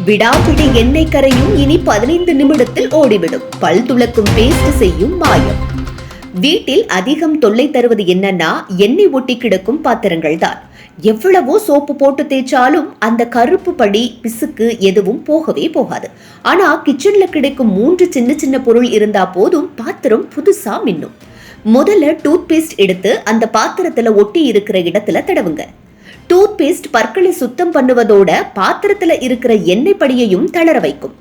விடாப்பிடி எண்ணெய் கரையும் இனி 15 நிமிடத்தில் ஓடிவிடும். பல் துளக்கும் பேஸ்ட் செய்யும் மாயம். வீட்டில் அதிகம் தொல்லை தருவது என்னன்னா எண்ணெய் ஒட்டி கிடக்கும் பாத்திரங்கள் தான். எவ்வளவோ சோப்பு போட்டு தேய்ச்சாலும் அந்த கருப்பு படி பிசுக்கு எதுவும் போகவே போகாது. ஆனா கிச்சன்ல கிடைக்கும் 3 சின்ன சின்ன பொருள் இருந்தா போதும் பாத்திரம் புதுசா மின்னும். முதல்ல டூத் பேஸ்ட் எடுத்து அந்த பாத்திரத்துல ஒட்டி இருக்கிற இடத்துல தடவுங்க. டூத் பேஸ்ட் பற்களை சுத்தம் பண்ணுவதோட பாத்திரத்துல இருக்கிற எண்ணெய் படியையும் தளர வைக்கும்.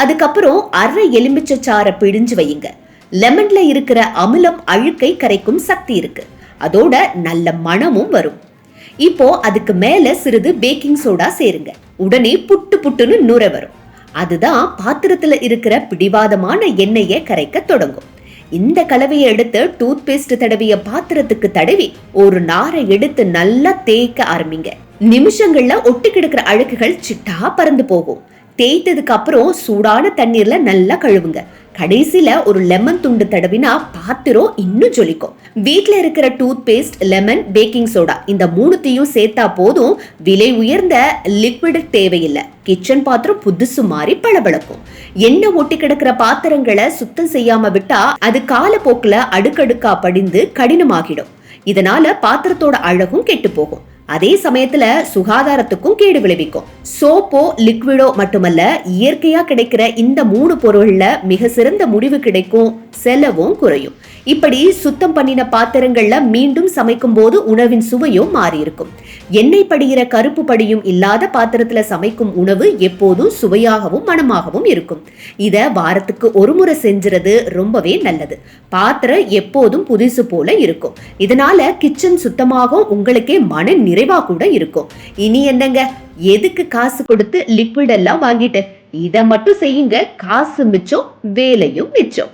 அதுக்கப்புறம் அரை எலுமிச்சை சாறை பிழிஞ்சு வையுங்க. லெமன்ல இருக்கிற அமிலம் அழுக்கை கரைக்கும் சக்தி இருக்கு. அதோட நல்ல மணமும் வரும். இப்போ அதுக்கு மேல சிறிது பேக்கிங் சோடா சேருங்க. உடனே புட்டு புட்டுன்னு நுர வரும். அதுதான் பாத்திரத்துல இருக்கிற பிடிவாதமான எண்ணெயை கரைக்க தொடங்கும். இந்த கலவையை எடுத்து டூத் பேஸ்ட் தடவிய பாத்திரத்துக்கு தடவி ஒரு நாரை எடுத்து நல்லா தேய்க்க ஆரம்பிங்க. நிமிஷங்கள்ல ஒட்டி கிடக்கிற அழுக்குகள் சிட்டா பறந்து போகும். தேய்த்ததுக்கு அப்புறம் சூடான தண்ணீர்ல நல்லா கழுவுங்க. கடைசியில ஒரு லெமன் துண்டு தடவினா பாத்திரம் இன்னும் ஜொலிக்கும். வீட்ல இருக்கிற toothpaste, lemon, baking soda இந்த 3த்தையும் சேர்த்தா போதும். விலை உயர்ந்த லிக்விட் தேவையில்லை. கிச்சன் பாத்திரம் புதுசு மாதிரி பளபளக்கும். எண்ணெய் ஒட்டி கிடக்கிற பாத்திரங்களை சுத்தம் செய்யாம விட்டா அது காலப்போக்குல அடுக்கடுக்கா படிந்து கடினமாகிடும். இதனால பாத்திரத்தோட அழகும் கெட்டு போகும். அதே சமயத்துல சுகாதாரத்துக்கும் கேடு விளைவிக்கும். சோப்போ லிக்விடோ மட்டுமல்ல, இயற்கையா கிடைக்கிற இந்த 3 பொருள்ல மிக சிறந்த முடிவு கிடைக்கும். செலவும் குறையும். இப்படி சுத்தம் பண்ணின பாத்திரங்கள்ல மீண்டும் சமைக்கும் போது உணவின் சுவையும் மாறி இருக்கும். எண்ணெய் படிகிற கருப்பு படியும் இல்லாத பாத்திரத்துல சமைக்கும் உணவு எப்போதும் சுவையாகவும் மணமாகவும் இருக்கும். இத வாரத்துக்கு ஒரு முறை செஞ்சுறது ரொம்பவே நல்லது. பாத்திரம் எப்போதும் புதுசு போல இருக்கும். இதனால கிச்சன் சுத்தமாக உங்களுக்கே மன நிறைவா கூட இருக்கும். இனி என்னங்க, எதுக்கு காசு கொடுத்து லிக்விட் எல்லாம் வாங்கிட்டு இத மட்டும் செய்யுங்க. காசு மிச்சம், வேலையும் மிச்சம்.